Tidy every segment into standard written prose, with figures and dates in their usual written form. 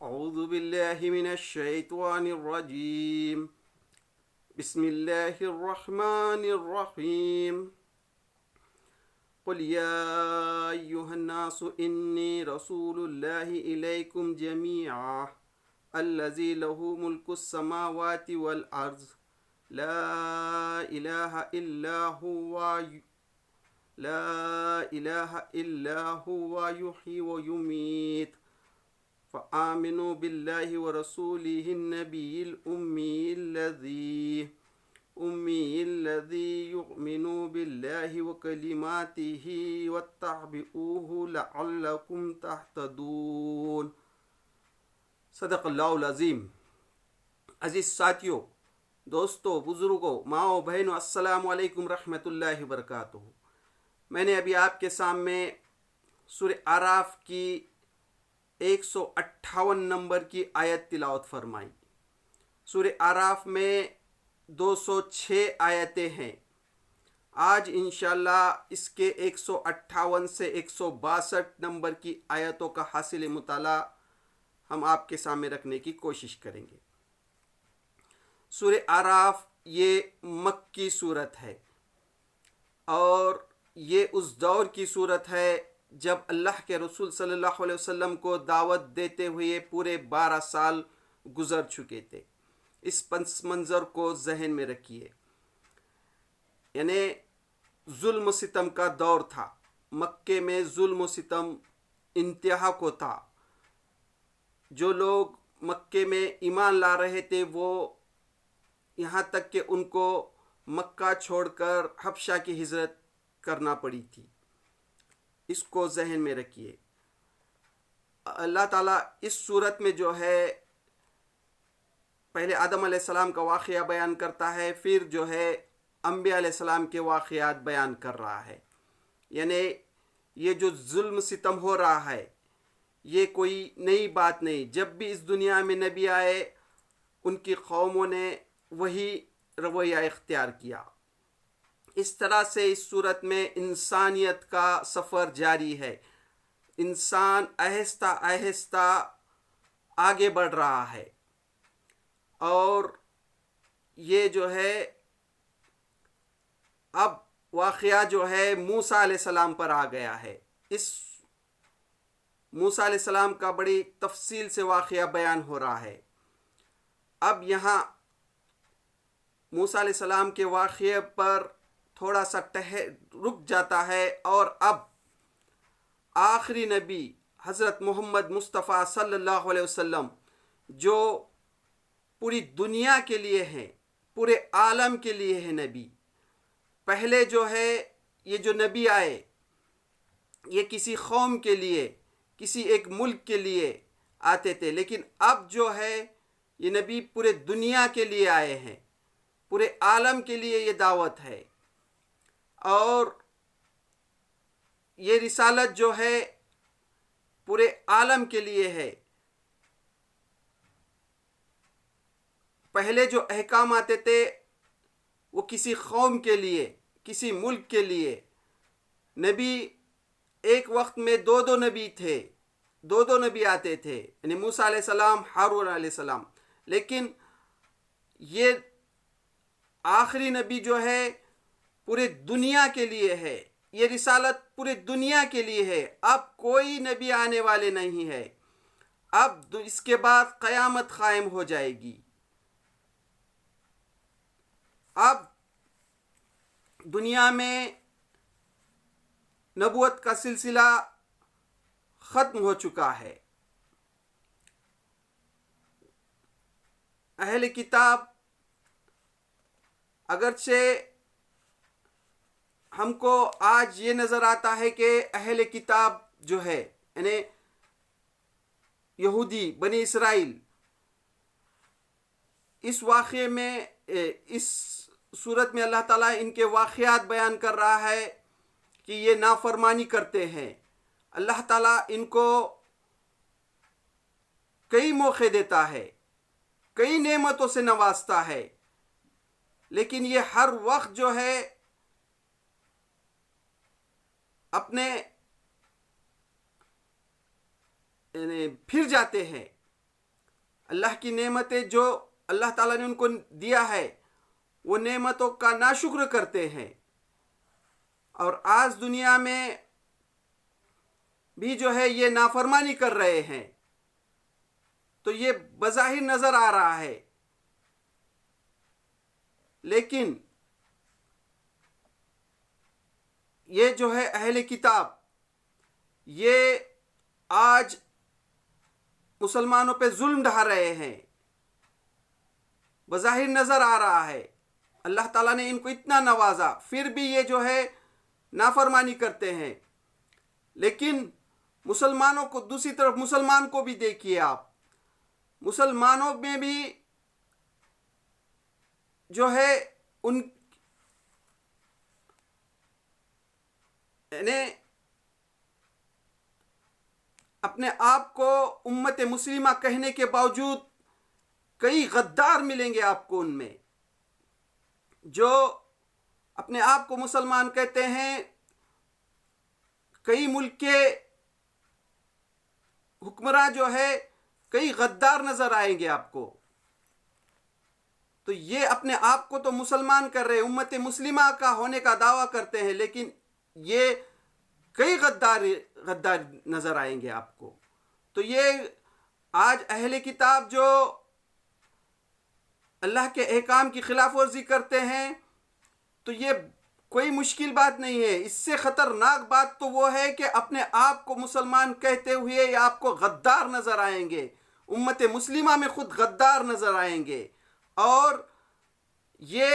أعوذ بالله من الشيطان الرجيم. بسم الله الرحمن الرحيم. قل يا أيها الناس إني رسول الله إليكم جميعا الذي له ملك السماوات والأرض لا إله إلا هو يحيي ويميت فآمنوا بالله ورسوله النبي الأمي الذي يؤمن بالله وكلماته واتبعوه لعلكم تهتدون. صدق اللہ العظیم. عزیز ساتھیوں، دوستوں، بزرگوں، ماؤں، بہنوں، السلام علیکم رحمۃ اللہ وبرکاتہ. میں نے ابھی آپ کے سامنے سورہ اعراف کی 158 نمبر کی آیت تلاوت فرمائی. سورہ اعراف میں 206 آیتیں ہیں. آج انشاءاللہ اس کے 158 سے 162 نمبر کی آیتوں کا حاصل مطالعہ ہم آپ کے سامنے رکھنے کی کوشش کریں گے. سورہ اعراف یہ مکی صورت ہے اور یہ اس دور کی صورت ہے جب اللہ کے رسول صلی اللہ علیہ وسلم کو دعوت دیتے ہوئے پورے 12 سال گزر چکے تھے. اس پس منظر کو ذہن میں رکھیے. یعنی ظلم و ستم کا دور تھا. مکے میں ظلم و ستم انتہا کو تھا. جو لوگ مکے میں ایمان لا رہے تھے وہ یہاں تک کہ ان کو مکہ چھوڑ کر حبشہ کی ہجرت کرنا پڑی تھی. اس کو ذہن میں رکھیے. اللہ تعالیٰ اس صورت میں جو ہے پہلے آدم علیہ السلام کا واقعہ بیان کرتا ہے، پھر جو ہے انبیاء علیہ السلام کے واقعات بیان کر رہا ہے. یعنی یہ جو ظلم ستم ہو رہا ہے یہ کوئی نئی بات نہیں. جب بھی اس دنیا میں نبی آئے ان کی قوموں نے وہی رویہ اختیار کیا. اس طرح سے اس صورت میں انسانیت کا سفر جاری ہے. انسان آہستہ آہستہ آگے بڑھ رہا ہے اور یہ جو ہے اب واقعہ جو ہے موسیٰ علیہ السلام پر آ گیا ہے. اس موسیٰ علیہ السلام کا بڑی تفصیل سے واقعہ بیان ہو رہا ہے. اب یہاں موسیٰ علیہ السلام کے واقعے پر تھوڑا سا رک جاتا ہے اور اب آخری نبی حضرت محمد مصطفیٰ صلی اللہ علیہ وسلم جو پوری دنیا کے لیے ہیں، پورے عالم کے لیے ہے نبی. پہلے جو ہے یہ جو نبی آئے یہ کسی قوم کے لیے، کسی ایک ملک کے لیے آتے تھے، لیکن اب جو ہے یہ نبی پورے دنیا کے لیے آئے ہیں. پورے عالم کے لیے یہ دعوت ہے اور یہ رسالت جو ہے پورے عالم کے لیے ہے. پہلے جو احکام آتے تھے وہ کسی قوم کے لیے، کسی ملک کے لیے. نبی ایک وقت میں دو نبی تھے، دو نبی آتے تھے، یعنی موسیٰ علیہ السلام، ہارون علیہ السلام. لیکن یہ آخری نبی جو ہے پورے دنیا کے لیے ہے. یہ رسالت پورے دنیا کے لیے ہے. اب کوئی نبی آنے والے نہیں ہے. اب اس کے بعد قیامت قائم ہو جائے گی. اب دنیا میں نبوت کا سلسلہ ختم ہو چکا ہے. اہل کتاب اگرچہ ہم کو آج یہ نظر آتا ہے کہ اہل کتاب جو ہے یعنی یہودی بنی اسرائیل، اس واقعے میں اس صورت میں اللہ تعالیٰ ان کے واقعات بیان کر رہا ہے کہ یہ نافرمانی کرتے ہیں. اللہ تعالیٰ ان کو کئی موقع دیتا ہے، کئی نعمتوں سے نوازتا ہے، لیکن یہ ہر وقت جو ہے اپنے پھر جاتے ہیں. اللہ کی نعمتیں جو اللہ تعالیٰ نے ان کو دیا ہے وہ نعمتوں کا ناشکر کرتے ہیں، اور آج دنیا میں بھی جو ہے یہ نافرمانی کر رہے ہیں، تو یہ بظاہر نظر آ رہا ہے. لیکن یہ جو ہے اہل کتاب، یہ آج مسلمانوں پہ ظلم ڈھا رہے ہیں، بظاہر نظر آ رہا ہے. اللہ تعالیٰ نے ان کو اتنا نوازا، پھر بھی یہ جو ہے نافرمانی کرتے ہیں. لیکن مسلمانوں کو، دوسری طرف مسلمان کو بھی دیکھیے آپ، مسلمانوں میں بھی جو ہے ان یعنی اپنے آپ کو امت مسلمہ کہنے کے باوجود کئی غدار ملیں گے آپ کو ان میں، جو اپنے آپ کو مسلمان کہتے ہیں. کئی ملک کے حکمراں جو ہے کئی غدار نظر آئیں گے آپ کو. تو یہ اپنے آپ کو تو مسلمان کر رہے، امت مسلمہ کا ہونے کا دعویٰ کرتے ہیں، لیکن یہ کئی غدار نظر آئیں گے آپ کو. تو یہ آج اہل کتاب جو اللہ کے احکام کی خلاف ورزی کرتے ہیں، تو یہ کوئی مشکل بات نہیں ہے. اس سے خطرناک بات تو وہ ہے کہ اپنے آپ کو مسلمان کہتے ہوئے یہ آپ کو غدار نظر آئیں گے، امت مسلمہ میں خود غدار نظر آئیں گے، اور یہ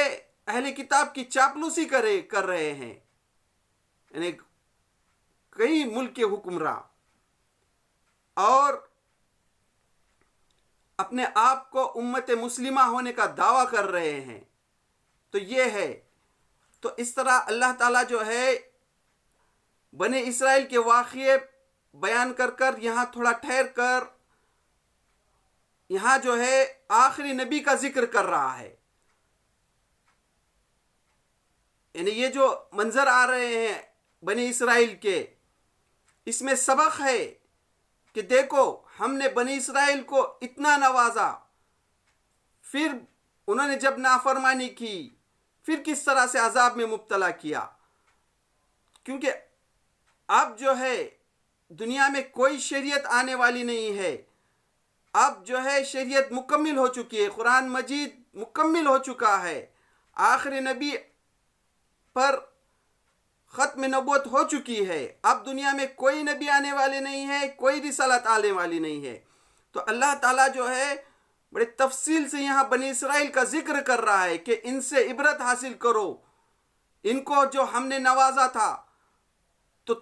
اہل کتاب کی چاپلوسی کر رہے ہیں. یعنی کئی ملک کے حکمراں اور اپنے آپ کو امت مسلمہ ہونے کا دعویٰ کر رہے ہیں. تو یہ ہے. تو اس طرح اللہ تعالیٰ جو ہے بنی اسرائیل کے واقعے بیان کر یہاں تھوڑا ٹھہر کر یہاں جو ہے آخری نبی کا ذکر کر رہا ہے. یعنی یہ جو منظر آ رہے ہیں بنی اسرائیل کے، اس میں سبق ہے کہ دیکھو ہم نے بنی اسرائیل کو اتنا نوازا، پھر انہوں نے جب نافرمانی کی پھر کس طرح سے عذاب میں مبتلا کیا. کیونکہ اب جو ہے دنیا میں کوئی شریعت آنے والی نہیں ہے. اب جو ہے شریعت مکمل ہو چکی ہے، قرآن مجید مکمل ہو چکا ہے، آخری نبی پر ختم نبوت ہو چکی ہے. اب دنیا میں کوئی نبی آنے والے نہیں ہے، کوئی رسالت آنے والی نہیں ہے. تو اللہ تعالیٰ جو ہے بڑے تفصیل سے یہاں بنی اسرائیل کا ذکر کر رہا ہے کہ ان سے عبرت حاصل کرو، ان کو جو ہم نے نوازا تھا تو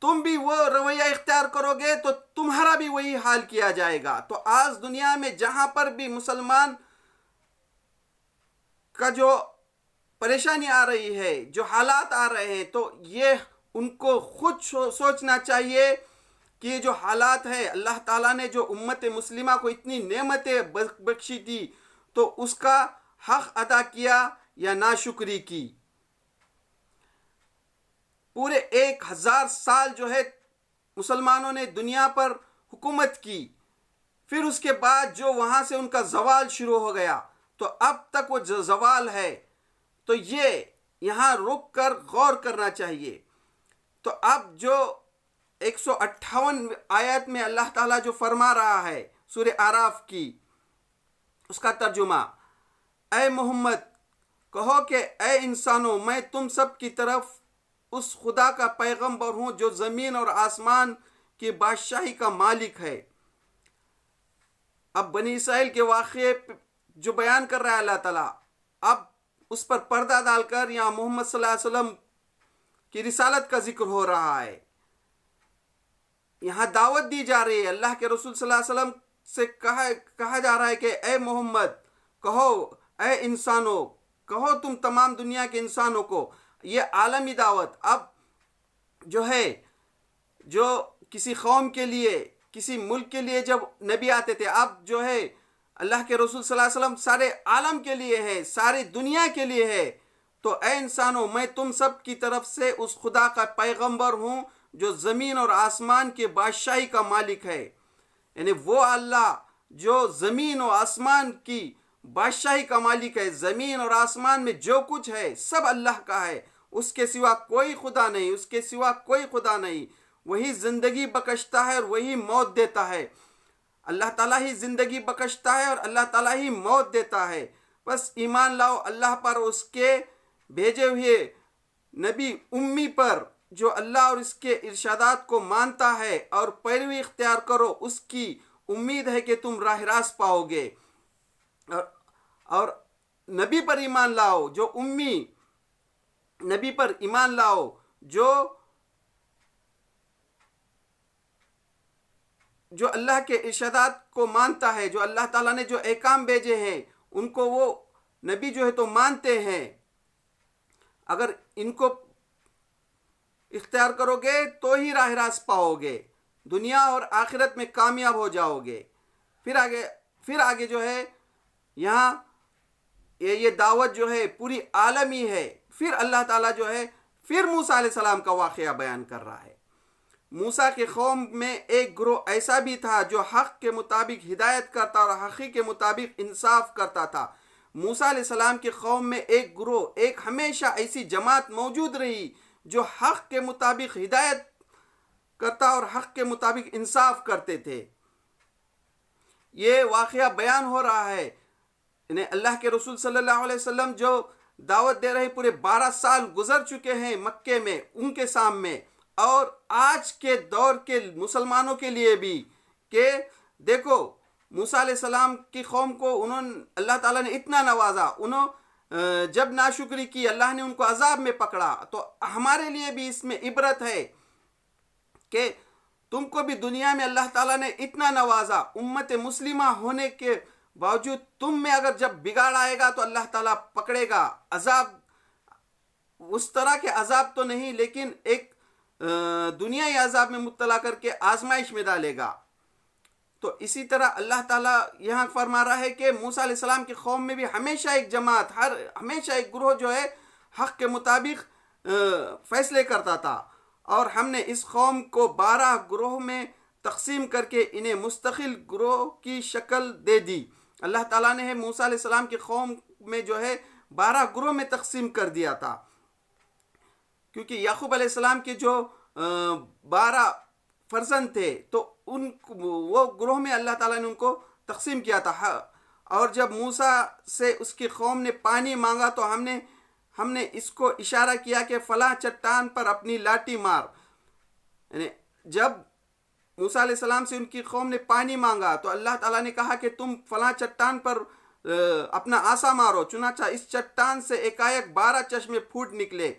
تم بھی وہ رویہ اختیار کرو گے تو تمہارا بھی وہی حال کیا جائے گا. تو آج دنیا میں جہاں پر بھی مسلمان کا جو پریشانی آ رہی ہے، جو حالات آ رہے ہیں، تو یہ ان کو خود سوچنا چاہیے کہ یہ جو حالات ہے، اللہ تعالیٰ نے جو امت مسلمہ کو اتنی نعمتیں بخشی تھی تو اس کا حق ادا کیا یا ناشکری کی. پورے 1000 سال جو ہے مسلمانوں نے دنیا پر حکومت کی، پھر اس کے بعد جو وہاں سے ان کا زوال شروع ہو گیا، تو اب تک وہ زوال ہے. تو یہ یہاں رک کر غور کرنا چاہیے. تو اب جو 158 آیت میں اللہ تعالیٰ جو فرما رہا ہے سورہ اعراف کی، اس کا ترجمہ: اے محمد کہو کہ اے انسانوں، میں تم سب کی طرف اس خدا کا پیغمبر ہوں جو زمین اور آسمان کی بادشاہی کا مالک ہے. اب بنی اسرائیل کے واقعے جو بیان کر رہا ہے اللہ تعالیٰ، اب اس پر پردہ ڈال کر یہاں محمد صلی اللہ علیہ وسلم کی رسالت کا ذکر ہو رہا ہے. یہاں دعوت دی جا رہی ہے، اللہ کے رسول صلی اللہ علیہ وسلم سے کہا جا رہا ہے کہ اے محمد کہو، اے انسانوں کہو، تم تمام دنیا کے انسانوں کو. یہ عالمی دعوت. اب جو ہے جو کسی قوم کے لیے، کسی ملک کے لیے جب نبی آتے تھے، اب جو ہے اللہ کے رسول صلی اللہ علیہ وسلم سارے عالم کے لیے ہے، ساری دنیا کے لیے ہے. تو اے انسانوں، میں تم سب کی طرف سے اس خدا کا پیغمبر ہوں جو زمین اور آسمان کے بادشاہی کا مالک ہے. یعنی وہ اللہ جو زمین و آسمان کی بادشاہی کا مالک ہے. زمین اور آسمان میں جو کچھ ہے سب اللہ کا ہے. اس کے سوا کوئی خدا نہیں، اس کے سوا کوئی خدا نہیں. وہی زندگی بخشتا ہے اور وہی موت دیتا ہے. اللہ تعالیٰ ہی زندگی بخشتا ہے اور اللہ تعالیٰ ہی موت دیتا ہے. بس ایمان لاؤ اللہ پر، اس کے بھیجے ہوئے نبی امی پر، جو اللہ اور اس کے ارشادات کو مانتا ہے اور پیروی اختیار کرو. اس کی امید ہے کہ تم راہ راست پاؤ گے. اور نبی پر ایمان لاؤ، جو امی نبی پر ایمان لاؤ، جو اللہ کے ارشادات کو مانتا ہے، جو اللہ تعالیٰ نے جو احکام بھیجے ہیں ان کو وہ نبی جو ہے تو مانتے ہیں. اگر ان کو اختیار کرو گے تو ہی راہ راست پاؤ گے، دنیا اور آخرت میں کامیاب ہو جاؤ گے. پھر آگے جو ہے یہاں یہ دعوت جو ہے پوری عالمی ہے. پھر اللہ تعالیٰ جو ہے پھر موسیٰ علیہ السلام کا واقعہ بیان کر رہا ہے. موسیٰ کی قوم میں ایک گروہ ایسا بھی تھا جو حق کے مطابق ہدایت کرتا اور حقیق کے مطابق انصاف کرتا تھا. موسیٰ علیہ السلام کی قوم میں ایک گروہ، ایک ہمیشہ ایسی جماعت موجود رہی جو حق کے مطابق ہدایت کرتا اور حق کے مطابق انصاف کرتے تھے. یہ واقعہ بیان ہو رہا ہے. انہیں اللہ کے رسول صلی اللہ علیہ وسلم جو دعوت دے رہے پورے 12 سال گزر چکے ہیں مکے میں ان کے سامنے، اور آج کے دور کے مسلمانوں کے لیے بھی، کہ دیکھو موسیٰ علیہ السلام کی قوم کو اللہ تعالیٰ نے اتنا نوازا، جب ناشکری کی اللہ نے ان کو عذاب میں پکڑا. تو ہمارے لیے بھی اس میں عبرت ہے کہ تم کو بھی دنیا میں اللہ تعالیٰ نے اتنا نوازا، امت مسلمہ ہونے کے باوجود تم میں اگر جب بگاڑ آئے گا تو اللہ تعالیٰ پکڑے گا. عذاب اس طرح کے عذاب تو نہیں، لیکن ایک دنیائی عذاب میں مبتلا کر کے آزمائش میں ڈالے گا. تو اسی طرح اللہ تعالیٰ یہاں فرما رہا ہے کہ موسیٰ علیہ السلام کی قوم میں بھی ہمیشہ ایک جماعت، ہمیشہ ایک گروہ جو ہے حق کے مطابق فیصلے کرتا تھا. اور ہم نے اس قوم کو 12 گروہ میں تقسیم کر کے انہیں مستقل گروہ کی شکل دے دی. اللہ تعالیٰ نے موسیٰ علیہ السلام کی قوم میں جو ہے 12 گروہ میں تقسیم کر دیا تھا، کیونکہ یعقوب علیہ السلام کے جو 12 فرزند تھے تو وہ گروہ میں اللہ تعالیٰ نے ان کو تقسیم کیا تھا. اور جب موسیٰ سے اس کی قوم نے پانی مانگا تو ہم نے اس کو اشارہ کیا کہ فلاں چٹان پر اپنی لاٹھی مار. یعنی جب موسیٰ علیہ السلام سے ان کی قوم نے پانی مانگا تو اللہ تعالیٰ نے کہا کہ تم فلاں چٹان پر اپنا عصا مارو. چنانچہ اس چٹان سے ایک 12 چشمے پھوٹ نکلے.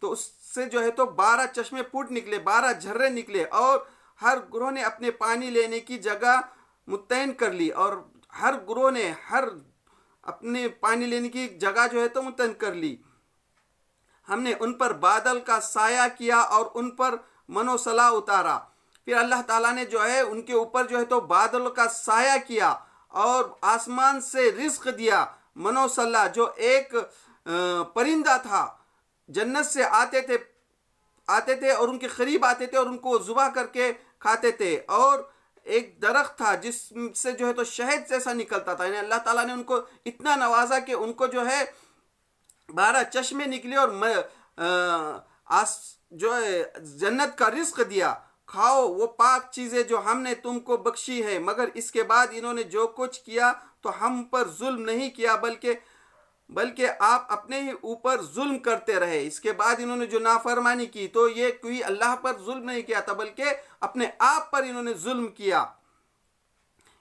تو اس سے جو ہے تو 12 چشمے پھوٹ نکلے، 12 جھرے نکلے، اور ہر گروہ نے اپنے پانی لینے کی جگہ متعین کر لی، اور ہر گروہ نے اپنے پانی لینے کی جگہ جو ہے تو متعین کر لی. ہم نے ان پر بادل کا سایہ کیا اور ان پر من و صلاح اتارا. پھر اللہ تعالیٰ نے جو ہے ان کے اوپر جو ہے تو بادل کا سایہ کیا اور آسمان سے رزق دیا. من و صلاح جو ایک پرندہ تھا، جنت سے آتے تھے اور ان کے قریب آتے تھے اور ان کو ذبح کر کے کھاتے تھے. اور ایک درخت تھا جس سے جو ہے تو شہد جیسا نکلتا تھا. یعنی اللہ تعالیٰ نے ان کو اتنا نوازا کہ ان کو جو ہے 12 چشمے نکلے اور جو ہے جنت کا رزق دیا. کھاؤ وہ پاک چیزیں جو ہم نے تم کو بخشی ہے. مگر اس کے بعد انہوں نے جو کچھ کیا تو ہم پر ظلم نہیں کیا، بلکہ آپ اپنے ہی اوپر ظلم کرتے رہے. اس کے بعد انہوں نے جو نافرمانی کی تو یہ کوئی اللہ پر ظلم نہیں کیا تھا، بلکہ اپنے آپ پر انہوں نے ظلم کیا.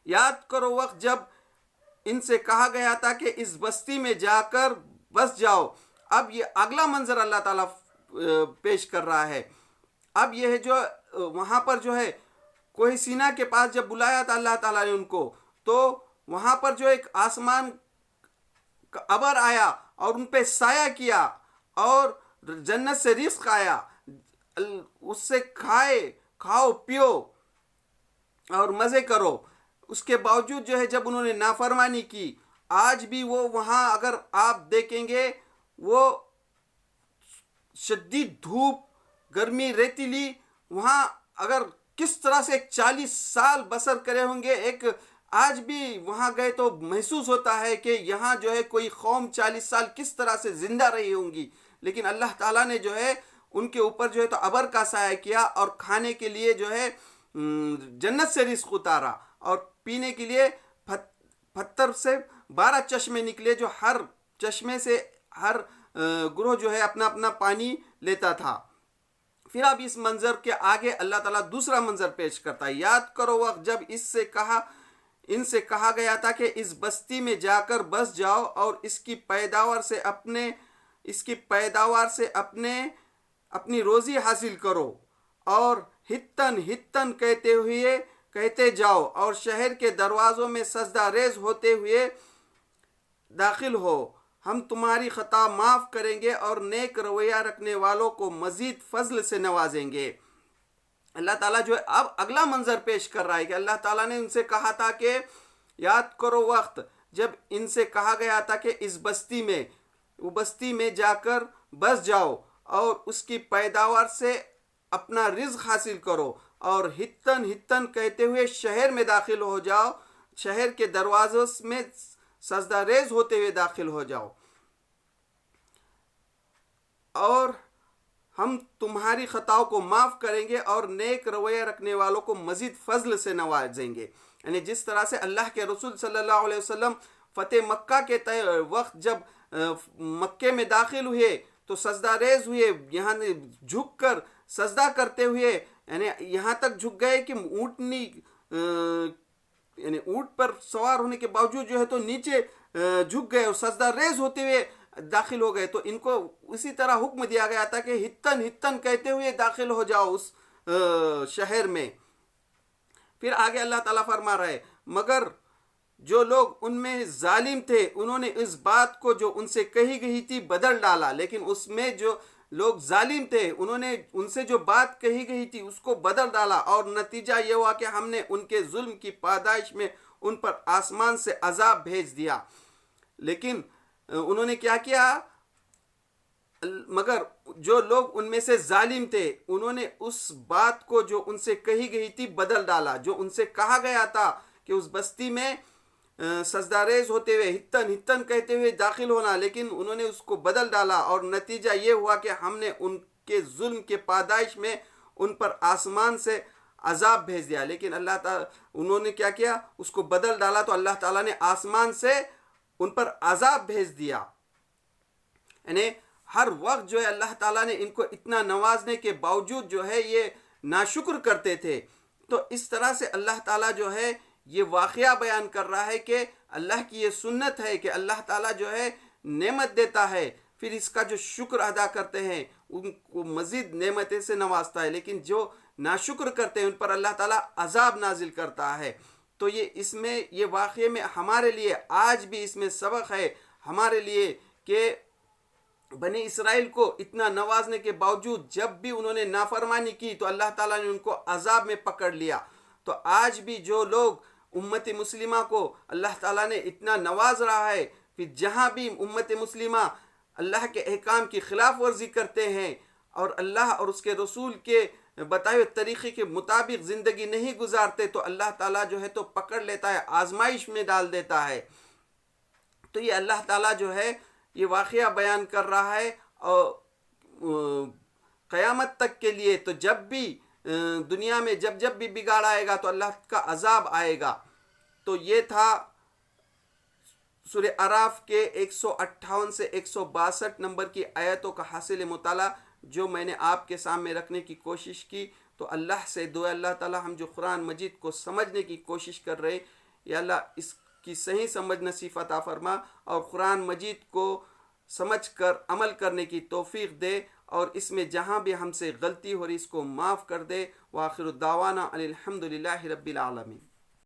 یاد کرو وقت جب ان سے کہا گیا تھا کہ اس بستی میں جا کر بس جاؤ. اب یہ اگلا منظر اللہ تعالیٰ پیش کر رہا ہے. اب یہ ہے جو وہاں پر جو ہے کوہ سینا کے پاس جب بلایا تھا اللہ تعالیٰ نے ان کو، تو وہاں پر جو ایک آسمان کا ابر آیا اور ان پہ سایہ کیا اور جنت سے رزق آیا. اس سے کھاؤ پیو اور مزے کرو. اس کے باوجود جو ہے جب انہوں نے نافرمانی کی، آج بھی وہ وہاں اگر آپ دیکھیں گے وہ شدید دھوپ، گرمی، ریتیلی، وہاں اگر کس طرح سے 40 سال بسر کرے ہوں گے ایک آج بھی وہاں گئے تو محسوس ہوتا ہے کہ یہاں جو ہے کوئی قوم 40 سال کس طرح سے زندہ رہی ہوں گی، لیکن اللہ تعالیٰ نے جو ہے ان کے اوپر جو ہے تو ابر کا سایہ کیا، اور کھانے کے لیے جو ہے جنت سے رزق اتارا، اور پینے کے لیے پتھر سے 12 چشمے نکلے، جو ہر چشمے سے ہر گروہ جو ہے اپنا اپنا پانی لیتا تھا۔ پھر اب اس منظر کے آگے اللہ تعالیٰ دوسرا منظر پیش کرتا ہے، یاد کرو وقت جب ان سے کہا گیا تھا کہ اس بستی میں جا کر بس جاؤ اور اس کی پیداوار سے اپنی روزی حاصل کرو، اور ہتن ہتن کہتے جاؤ، اور شہر کے دروازوں میں سجدہ ریز ہوتے ہوئے داخل ہو، ہم تمہاری خطا معاف کریں گے اور نیک رویہ رکھنے والوں کو مزید فضل سے نوازیں گے۔ اللہ تعالیٰ جو ہے اب اگلا منظر پیش کر رہا ہے کہ اللہ تعالیٰ نے ان سے کہا تھا کہ یاد کرو وقت جب ان سے کہا گیا تھا کہ اس بستی میں جا کر بس جاؤ اور اس کی پیداوار سے اپنا رزق حاصل کرو، اور ہتن ہتن کہتے ہوئے شہر میں داخل ہو جاؤ، شہر کے دروازوں میں سجدہ ریز ہوتے ہوئے داخل ہو جاؤ، اور ہم تمہاری خطاؤں کو معاف کریں گے اور نیک رویہ رکھنے والوں کو مزید فضل سے نوازیں گے۔ یعنی جس طرح سے اللہ کے رسول صلی اللہ علیہ وسلم فتح مکہ کے وقت جب مکے میں داخل ہوئے تو سجدہ ریز ہوئے، یہاں جھک کر سجدہ کرتے ہوئے، یعنی یہاں تک جھک گئے کہ اونٹ پر سوار ہونے کے باوجود جو ہے تو نیچے جھک گئے اور سجدہ ریز ہوتے ہوئے داخل ہو گئے۔ تو ان کو اسی طرح حکم دیا گیا تھا کہ ہتن ہتن کہتے ہوئے داخل ہو جاؤ اس شہر میں۔ پھر آگے اللہ تعالیٰ فرما رہا ہے، مگر جو لوگ ان میں ظالم تھے انہوں نے اس بات کو جو ان سے کہی گئی تھی بدل ڈالا، لیکن اس میں جو لوگ ظالم تھے انہوں نے ان سے جو بات کہی گئی تھی اس کو بدل ڈالا، اور نتیجہ یہ ہوا کہ ہم نے ان کے ظلم کی پاداش میں ان پر آسمان سے عذاب بھیج دیا۔ لیکن انہوں نے کیا کیا؟ مگر جو لوگ ان میں سے ظالم تھے انہوں نے اس بات کو جو ان سے کہی گئی تھی بدل ڈالا، جو ان سے کہا گیا تھا کہ اس بستی میں سجدہ ریز ہوتے ہوئے ہتن ہتن کہتے ہوئے داخل ہونا، لیکن انہوں نے اس کو بدل ڈالا، اور نتیجہ یہ ہوا کہ ہم نے ان کے ظلم کے پاداش میں ان پر آسمان سے عذاب بھیج دیا۔ لیکن اللہ تعالیٰ انہوں نے کیا کیا؟ اس کو بدل ڈالا، تو اللہ تعالیٰ نے آسمان سے ان پر عذاب بھیج دیا۔ یعنی ہر وقت جو ہے اللہ تعالیٰ نے ان کو اتنا نوازنے کے باوجود جو ہے یہ ناشکر کرتے تھے۔ تو اس طرح سے اللہ تعالیٰ جو ہے یہ واقعہ بیان کر رہا ہے کہ اللہ کی یہ سنت ہے کہ اللہ تعالیٰ جو ہے نعمت دیتا ہے، پھر اس کا جو شکر ادا کرتے ہیں ان کو مزید نعمتیں سے نوازتا ہے، لیکن جو ناشکر کرتے ہیں ان پر اللہ تعالیٰ عذاب نازل کرتا ہے۔ تو یہ واقعے میں ہمارے لیے آج بھی اس میں سبق ہے ہمارے لیے کہ بنی اسرائیل کو اتنا نوازنے کے باوجود جب بھی انہوں نے نافرمانی کی تو اللہ تعالیٰ نے ان کو عذاب میں پکڑ لیا۔ تو آج بھی جو لوگ امت مسلمہ کو اللہ تعالیٰ نے اتنا نواز رہا ہے، پھر جہاں بھی امت مسلمہ اللہ کے احکام کی خلاف ورزی کرتے ہیں اور اللہ اور اس کے رسول کے بتائے ہوئے طریقے کے مطابق زندگی نہیں گزارتے، تو اللہ تعالیٰ جو ہے تو پکڑ لیتا ہے، آزمائش میں ڈال دیتا ہے۔ تو یہ اللہ تعالیٰ جو ہے یہ واقعہ بیان کر رہا ہے، اور قیامت تک کے لیے تو جب بھی دنیا میں جب بھی بگاڑ آئے گا تو اللہ کا عذاب آئے گا۔ تو یہ تھا سورہ اعراف کے 158 سے 162 نمبر کی آیتوں کا حاصل مطالعہ جو میں نے آپ کے سامنے رکھنے کی کوشش کی۔ تو اللہ سے دعا اللہ تعالی ہم جو قرآن مجید کو سمجھنے کی کوشش کر رہے، یا اللہ اس کی صحیح سمجھ نصیب عطا فرما، اور قرآن مجید کو سمجھ کر عمل کرنے کی توفیق دے، اور اس میں جہاں بھی ہم سے غلطی ہو رہی اس کو معاف کر دے۔ وآخر الدعوانا الحمد للہ رب العالمین۔